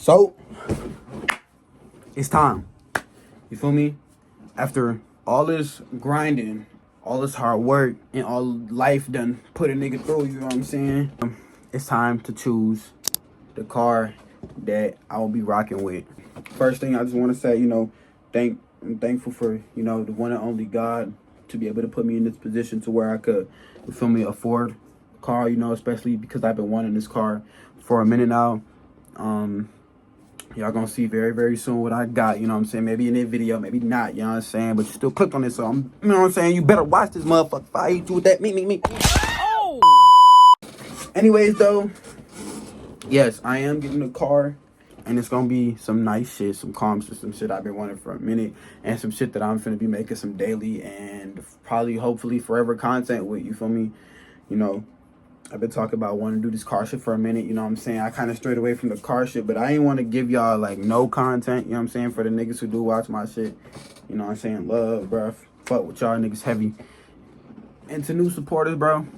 So, it's time. You feel me? After all this grinding, all this hard work, and all life done put a nigga through, you know what I'm saying? It's time to choose the car that I will be rocking with. First thing I just want to say, I'm thankful for, the one and only God to be able to put me in this position to where I could, you feel me, afford a car, especially because I've been wanting this car for a minute now. Y'all gonna see very, very soon what I got, you know what I'm saying? Maybe in this video, maybe not, you know what I'm saying? But you still clicked on it, so you know what I'm saying? You better watch this motherfucker if I hit you with that me. Oh! Anyways, though, yes, I am getting a car, and it's gonna be some nice shit, some calm shit, some shit I've been wanting for a minute, and some shit that I'm finna be making some daily and probably, hopefully, forever content with, you feel me? I've been talking about wanting to do this car shit for a minute, you know what I'm saying? I kind of strayed away from the car shit, but I ain't want to give y'all, like, no content, you know what I'm saying? For the niggas who do watch my shit, you know what I'm saying? Love, bruh. Fuck with y'all niggas heavy. And to new supporters, bro,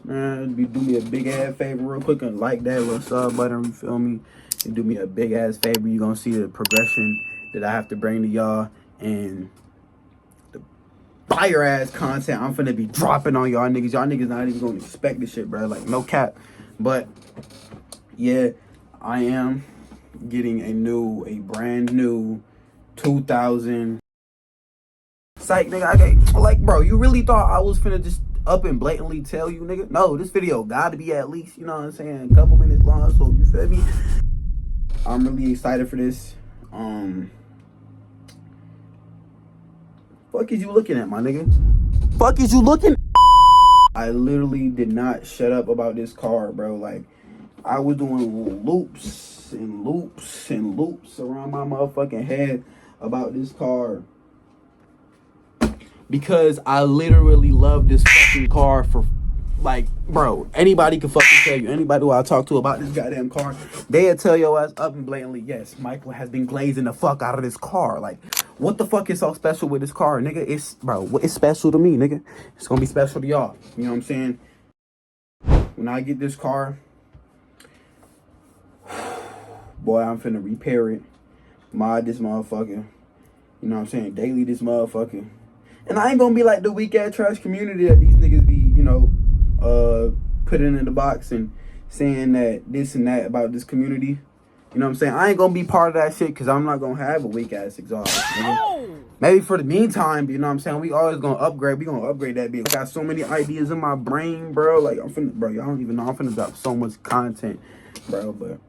man, do me a big-ass favor real quick and like that little sub button, you feel me? And do me a big-ass favor. You're going to see the progression that I have to bring to y'all, and fire ass content I'm finna be dropping on y'all niggas. Y'all niggas not even gonna expect this shit, bro. Like, no cap. But yeah, I am getting a brand new 2000 psych, nigga. Like, bro, you really thought I was finna just up and blatantly tell you, nigga? No, this video gotta be at least, you know what I'm saying, a couple minutes long, so you feel me? I'm really excited for this. Fuck is you looking at, my nigga? Fuck is you looking? I literally did not shut up about this car, bro. Like, I was doing loops and loops and loops around my motherfucking head about this car, because I literally love this fucking car for, like, bro, anybody can fucking tell you. Anybody who I talk to about this goddamn car, they'll tell your ass up and blatantly, yes, Michael has been glazing the fuck out of this car. Like, what the fuck is so special with this car, nigga? It's special to me, nigga. It's gonna be special to y'all. You know what I'm saying? When I get this car, boy, I'm finna repair it, mod this motherfucker. You know what I'm saying? Daily this motherfucker. And I ain't gonna be like the weak ass trash community that these niggas be, putting in the box and saying that this and that about this community. You know what I'm saying? I ain't gonna be part of that shit because I'm not gonna have a weak ass exhaust. Maybe for the meantime, you know what I'm saying? We always gonna upgrade. We gonna upgrade that bitch. I got so many ideas in my brain, bro. Like, bro, y'all don't even know. I'm finna drop so much content, bro. But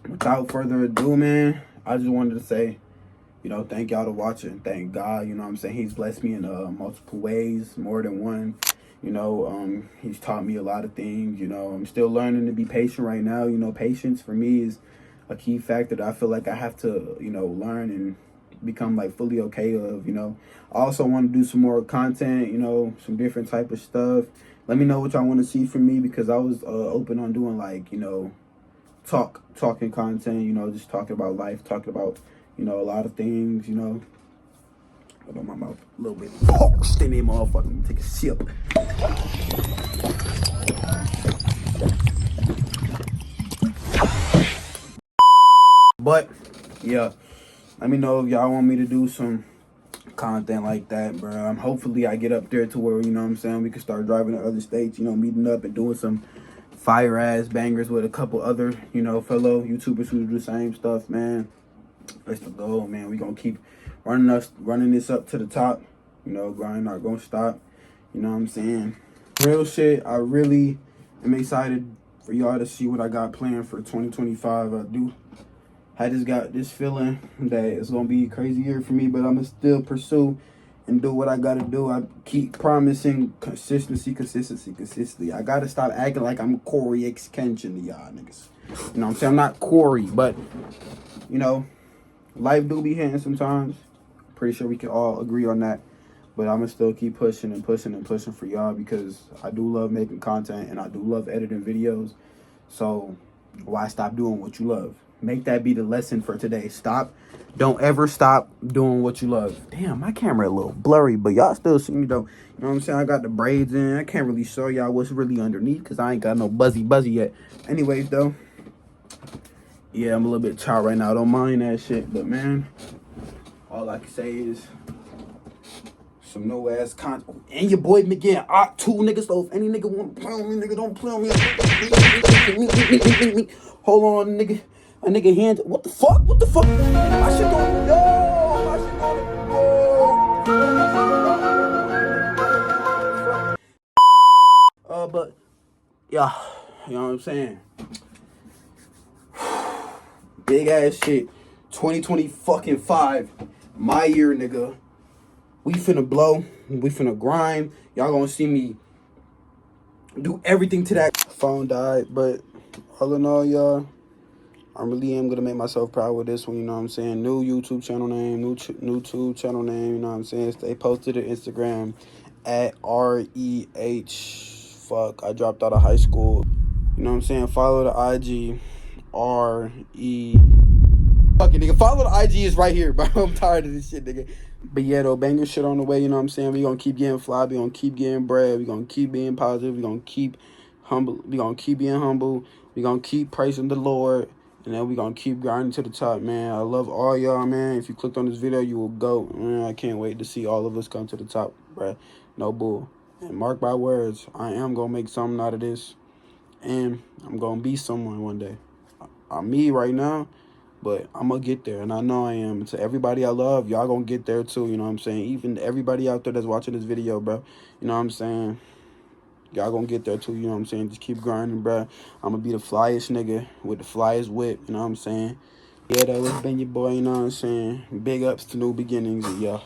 without further ado, man, I just wanted to say, thank y'all to watching. Thank God, you know what I'm saying? He's blessed me in multiple ways, more than one. He's taught me a lot of things. I'm still learning to be patient right now. Patience for me is a key factor that I feel like I have to, learn and become, like, fully okay of. I also want to do some more content, some different type of stuff. Let me know what y'all want to see from me, because I was open on doing, like, talking content, just talking about life, talking about, a lot of things, Hold on, my mouth a little bit parched in there, motherfucker. Let me take a sip. But yeah, let me know if y'all want me to do some content like that, bro. Hopefully I get up there to where, you know what I'm saying, we can start driving to other states, meeting up and doing some fire ass bangers with a couple other, fellow YouTubers who do the same stuff, man. That's the goal, man. We gonna keep running this up to the top. Grind not gonna stop. You know what I'm saying? Real shit, I really am excited for y'all to see what I got planned for 2025. I just got this feeling that it's gonna be a crazy year for me, but I'm gonna still pursue and do what I gotta do. I keep promising consistency. I gotta stop acting like I'm Corey Extension to y'all niggas. You know what I'm saying? I'm not Corey, but life do be hitting sometimes. Pretty sure we can all agree on that. But I'm gonna still keep pushing and pushing and pushing for y'all, because I do love making content and I do love editing videos. So why stop doing what you love? Make that be the lesson for today. Don't ever stop doing what you love. Damn, my camera a little blurry, but y'all still see me though. You know what I'm saying? I got the braids in. I can't really show y'all what's really underneath because I ain't got no buzzy yet. Anyways though, Yeah, I'm a little bit tired right now. I don't mind that shit, but man, all I can say is some no ass content. And your boy been getting out 2 niggas. So if any nigga want to play on me, nigga, don't play on me. Hold on, nigga. A nigga hand. What the fuck? What the fuck? My shit going. Yo, my shit going. But yeah, you know what I'm saying. Big ass shit. 2020 fucking 5. My year, nigga. We finna blow. We finna grind. Y'all gonna see me do everything to that. Phone died, but all in all, y'all, I really am gonna make myself proud with this one. You know what I'm saying? New YouTube channel name, new YouTube channel name. You know what I'm saying? Stay posted to Instagram at REH. Fuck, I dropped out of high school. You know what I'm saying? Follow the IG RE. Fucking nigga, follow the IG is right here, bro. I'm tired of this shit, nigga. But yeah, though, banger shit on the way, you know what I'm saying? We gonna keep getting fly, we gonna keep getting bread, we gonna keep being positive, we gonna keep humble, we gonna keep being humble, we gonna keep praising the Lord, and then we gonna keep grinding to the top, man. I love all y'all, man. If you clicked on this video, you will go. Man, I can't wait to see all of us come to the top, bruh. No bull. And mark my words, I am gonna make something out of this, and I'm gonna be someone one day. I'm me right now, but I'm going to get there, and I know I am. To everybody I love, y'all going to get there too, you know what I'm saying? Even everybody out there that's watching this video, bro, you know what I'm saying? Y'all going to get there too, you know what I'm saying? Just keep grinding, bro. I'm going to be the flyest nigga with the flyest whip, you know what I'm saying? Yeah, though, it's been your boy, you know what I'm saying? Big ups to new beginnings, y'all.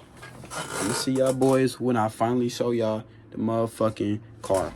I'm going to see y'all boys when I finally show y'all the motherfucking car.